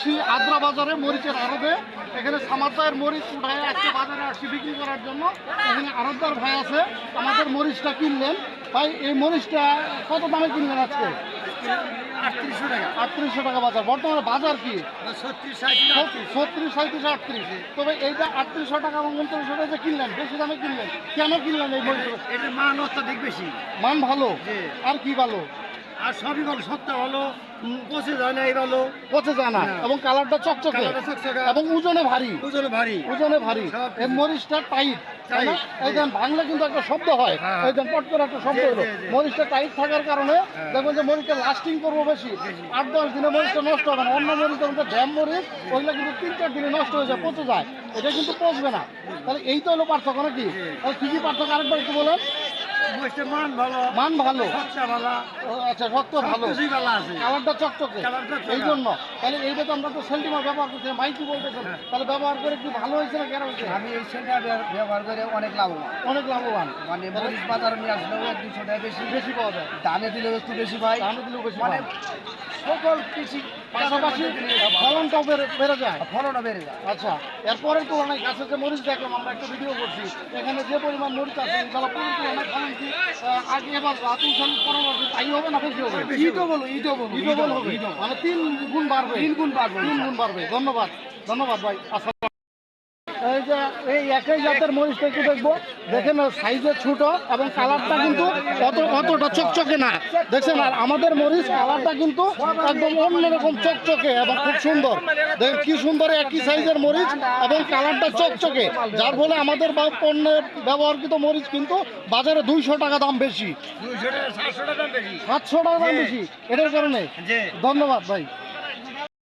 আসছি আদ্রা বাজারে মরিচের আড়তে। এখানে সামাদায়ের মরিচ উঠায় আজকে বাজারে আসছি বিক্রি করার জন্য। এখানে আড়তদার ভাই আছে, আমাদের মরিচটা কিনলেন। ভাই এই মরিচটা কত দামে কিনলেন আজকে? 3800 টাকা। 3800 টাকা বাজার। বর্তমানে বাজার কি? 36, 36, 37, 38। তবে এইটা 3800 টাকা এবং 2900 টাকা যে কিনলেন, বেশি দামে কিনলেন, কেন কিনলেন এই মরিচ? এটার মান অত্যাধিক বেশি। মান ভালো? জি। আর কি ভালো? আর সবই ভালো, সবটা ভালো, পচে যায় না, এই ভালো, পচে যায় না না। এবং কালারটা চকচকে কালারটা চকচকে এবং ওজনে ভারী। ওজনে ভারী। ওজনে ভারী। সব এই মরিচটা টাইট, তাই না? টাইট, এই দেন ভাঙলে কিন্তু একটা শব্দ হয়, হ্যাঁ। এই দেন পট করে একটা শব্দ জি, হলো। জি, জি। মরিচটা টাইট থাকার কারণে হ্যাঁ। দেখবেন যে মরিচটা লাস্টিং করবো বেশি। 8-10 দিনে মরিচটা নষ্ট হবে না। অন্য মরিচের মধ্যে ড্যাম মরিচ ওইগুলো কিন্তু 3-4 দিনে নষ্ট হয়ে যায়, পচে যায়। এটা কিন্তু পচবে না। তাহলে এই তো হলো পার্থক্য নাকি? তাহলে কি কি পার্থক্য আরেকবার একটু বলেন। মরিচের মান ভালো, মান ভালো, সবটা ভালো, আচ্ছা শক্ত ভালো, সবকিছুই ভালো আছে। কালারটা চকচকে, কালার চকচকে। এই জন্য। তাহলে এইটা তো আমরা তো সেন্টিমার ব্যবহার করছি, মাইকি বলতেছেন, তাহলে ব্যবহার করে কি ভালো হয়েছে না কেন হয়েছে? আমি এই সেটা ব্যবহার করে অনেক লাভবান। অনেক লাভবান, মানে মরিচ বাজারে নিয়ে আসলেও 1-200 টাকা বেশি, বেশি পাওয়া যায়, দামে দিলেও একটু বেশি পাই, দামে দিলেও বেশি মানে পায়। সকল কৃষি পাশাপাশি ফলনটাও বেড়ে যায়। ফলনও বেড়ে যায়। আচ্ছা, এরপরের তুলনায় গাছের যে মরিচ দেখলাম, আমরা একটা ভিডিও করছি, এখানে যে পরিমাণ মরিচ আছে ইনশাল্লাহ পুরোর তুলনায় ফলন কি আগে এবার তুলছেন পরবর্তী তাই হবে না বেশি হবে? ইটো বলো, ইটো বলো, ইডবল হবে, মানে 3 গুণ বাড়বে। 3 গুণ বাড়বে। 3 গুণ বাড়বে। ধন্যবাদ, ধন্যবাদ ভাই। আসসালাম। এই যে এই একই জাতের মরিচটা একটু দেখবো, দেখেন সাইজে ছোট এবং কালারটা কিন্তু অতটা চকচকে না, দেখছেন। আর আমাদের মরিচ কালারটা কিন্তু একদম অন্যরকম চকচকে এবং খুব সুন্দর। দেখেন কি সুন্দর একই সাইজের মরিচ এবং কালারটা চকচকে, যার ফলে আমাদের পণ্যের ব্যবহারকৃত মরিচ কিন্তু বাজারে 200 টাকা দাম বেশি, 200 টাকা, 700 টাকা বেশি। 700 টাকা দাম বেশি। এটার কারণে জি। ধন্যবাদ ভাই।